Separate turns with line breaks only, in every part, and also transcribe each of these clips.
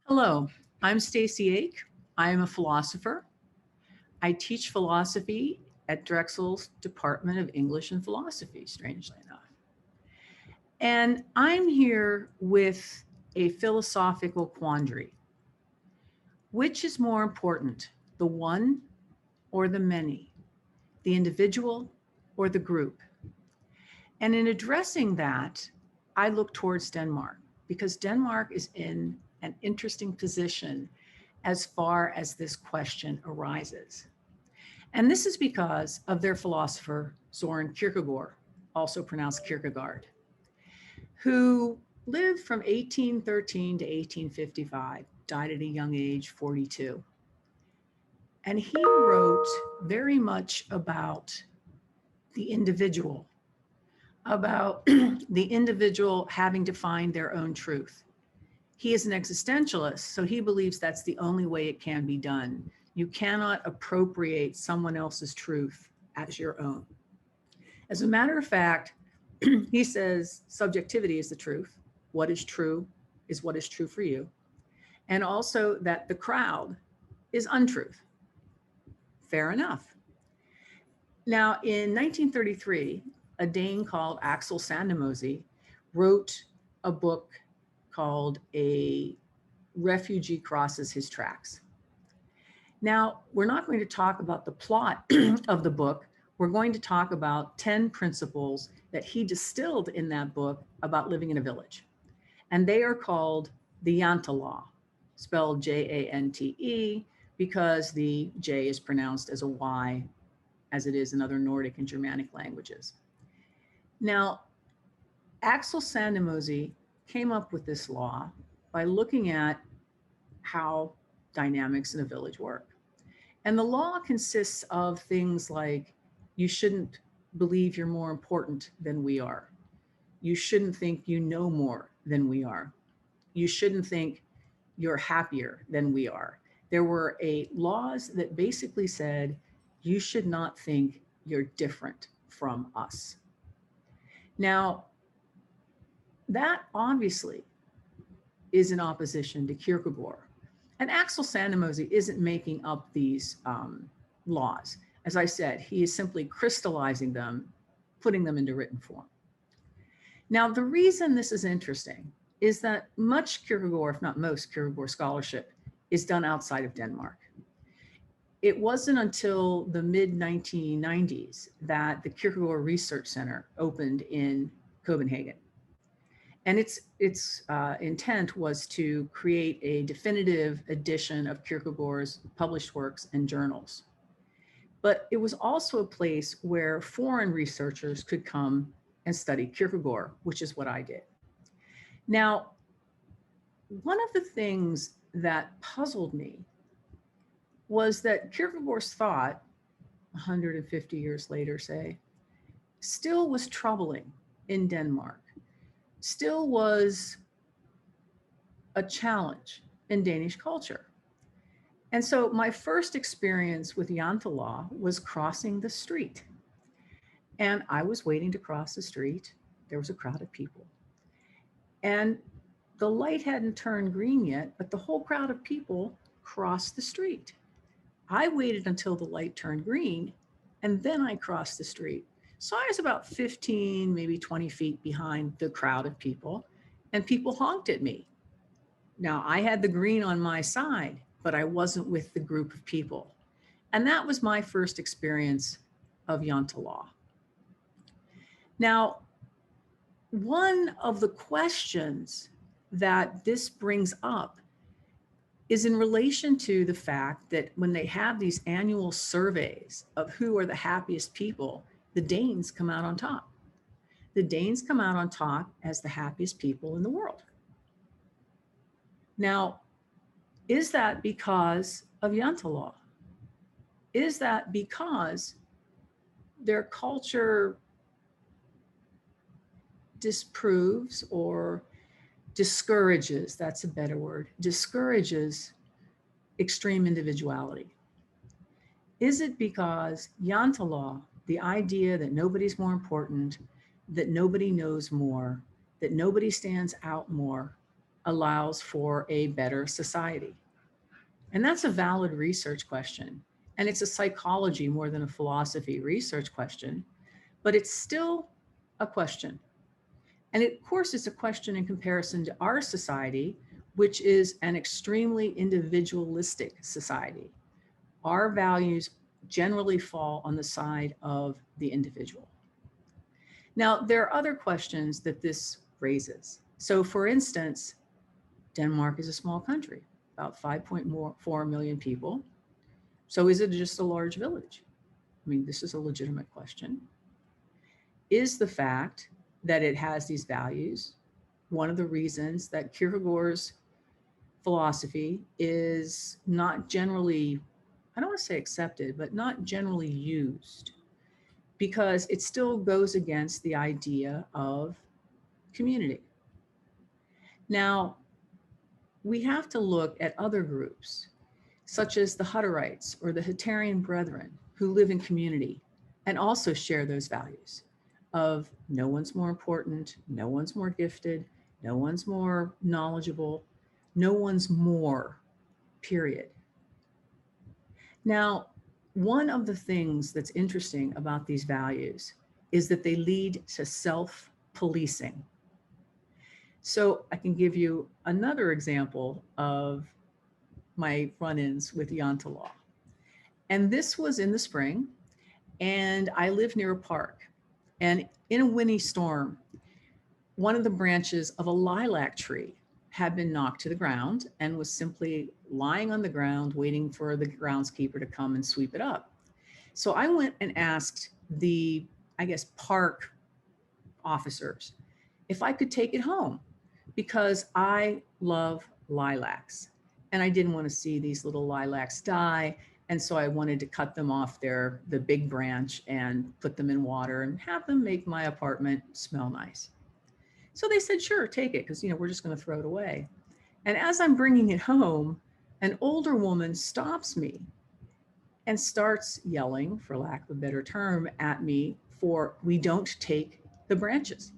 Hello, I'm Stacey. I am a philosopher. I teach philosophy at Drexel's Department of English and Philosophy, strangely enough. And I'm here with a philosophical quandary. Which is more important, the one or the many, the individual or the group? And in addressing that, I look towards Denmark because Denmark is in an interesting position as far as this question arises. And this is because of their philosopher, Soren Kierkegaard, also pronounced Kierkegaard, who lived from 1813 to 1855, died at a young age, 42. And he wrote very much about the individual, about the individual having to find their own truth. He is an existentialist, so he believes that's the only way it can be done. You cannot appropriate someone else's truth as your own. As a matter of fact, he says subjectivity is the truth. What is true is what is true for you. And also that the crowd is untruth. Fair enough. Now, in 1933, a Dane called Axel Sandemose wrote a book called A Refugee Crosses His Tracks. Now, we're not going to talk about the plot of the book. We're going to talk about 10 principles that he distilled in that book about living in a village. And they are called the Jante Law, spelled Jante, because the J is pronounced as a Y, as it is in other Nordic and Germanic languages. Now, Axel Sandemose came up with this law by looking at how dynamics in a village work. And the law consists of things like you shouldn't believe you're more important than we are. You shouldn't think you know more than we are. You shouldn't think you're happier than we are. There were laws that basically said you should not think you're different from us. Now, that obviously is in opposition to Kierkegaard. And Axel Sandemose isn't making up these laws. As I said, he is simply crystallizing them, putting them into written form. Now, the reason this is interesting is that much Kierkegaard, if not most Kierkegaard scholarship, is done outside of Denmark. It wasn't until the mid-1990s that the Kierkegaard Research Center opened in Copenhagen. And its intent was to create a definitive edition of Kierkegaard's published works and journals. But it was also a place where foreign researchers could come and study Kierkegaard, which is what I did. Now, one of the things that puzzled me was that Kierkegaard's thought, 150 years later, say, still was troubling in Denmark, still was a challenge in Danish culture. And so my first experience with Jante Law was crossing the street. And I was waiting to cross the street. There was a crowd of people. And the light hadn't turned green yet, but the whole crowd of people crossed the street. I waited until the light turned green, and then I crossed the street. So I was about 15, maybe 20 feet behind the crowd of people, and people honked at me. Now, I had the green on my side, but I wasn't with the group of people. And that was my first experience of Jante Law. Now, one of the questions that this brings up is in relation to the fact that when they have these annual surveys of who are the happiest people, the Danes come out on top. The Danes come out on top as the happiest people in the world. Now, is that because of Jante Law? Is that because their culture disproves or discourages, that's a better word, discourages extreme individuality? Is it because Jante Law, the idea that nobody's more important, that nobody knows more, that nobody stands out more, allows for a better society? And that's a valid research question. And it's a psychology more than a philosophy research question, but it's still a question. And of course, it's a question in comparison to our society, which is an extremely individualistic society. Our values generally fall on the side of the individual. Now, there are other questions that this raises. So, for instance, Denmark is a small country, about 5.4 million people. So, is it just a large village? I mean, this is a legitimate question. Is the fact that it has these values one of the reasons that Kierkegaard's philosophy is not generally, I don't want to say accepted, but not generally used, because it still goes against the idea of community. Now, we have to look at other groups, such as the Hutterites or the Hutterian Brethren, who live in community and also share those values of no one's more important, no one's more gifted, no one's more knowledgeable, no one's more, period. Now, one of the things that's interesting about these values is that they lead to self-policing. So I can give you another example of my run-ins with Yanta law. And this was in the spring, and I live near a park. And in a windy storm, one of the branches of a lilac tree had been knocked to the ground and was simply lying on the ground waiting for the groundskeeper to come and sweep it up. So I went and asked the, I guess, park officers if I could take it home because I love lilacs and I didn't want to see these little lilacs die. And so I wanted to cut them off the big branch and put them in water and have them make my apartment smell nice. So they said, sure, take it, because we're just going to throw it away. And as I'm bringing it home, an older woman stops me and starts yelling, for lack of a better term, at me for we don't take the branches.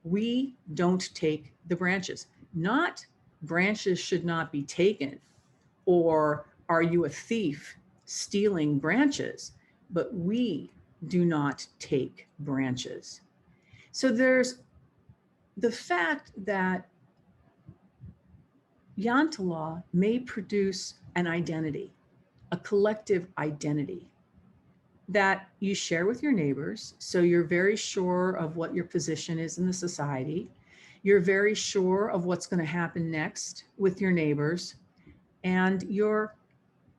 We don't take the branches. Not branches should not be taken, or are you a thief stealing branches? But we do not take branches. So there's the fact that Yanta law may produce an identity, a collective identity that you share with your neighbors. So you're very sure of what your position is in the society. You're very sure of what's going to happen next with your neighbors. And you're,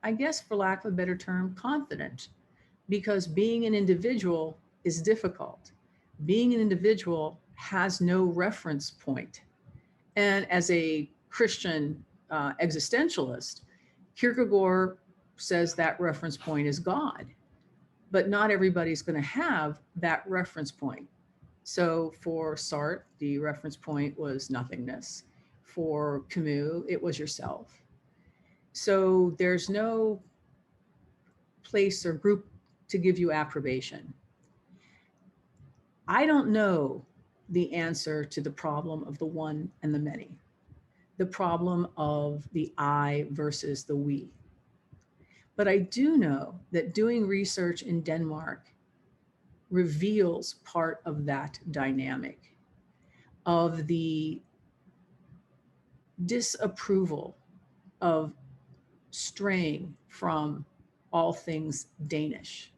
I guess, for lack of a better term, confident, because being an individual is difficult. Being an individual has no reference point. And as a Christian existentialist, Kierkegaard says that reference point is God, but not everybody's going to have that reference point. So for Sartre, the reference point was nothingness. For Camus, it was yourself. So there's no place or group to give you approbation. I don't know the answer to the problem of the one and the many, the problem of the I versus the we. But I do know that doing research in Denmark reveals part of that dynamic, of the disapproval of straying from all things Danish.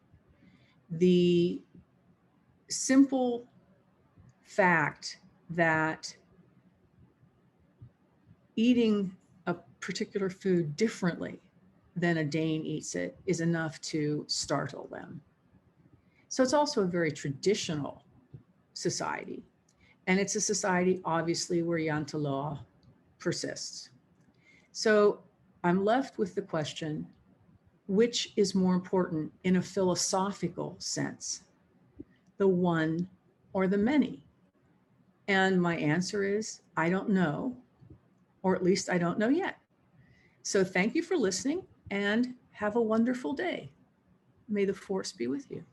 The simple fact that eating a particular food differently than a Dane eats it is enough to startle them. So it's also a very traditional society. And it's a society, obviously, where Yanta law persists. So I'm left with the question, which is more important in a philosophical sense, the one or the many? And my answer is, I don't know, or at least I don't know yet. So thank you for listening and have a wonderful day. May the force be with you.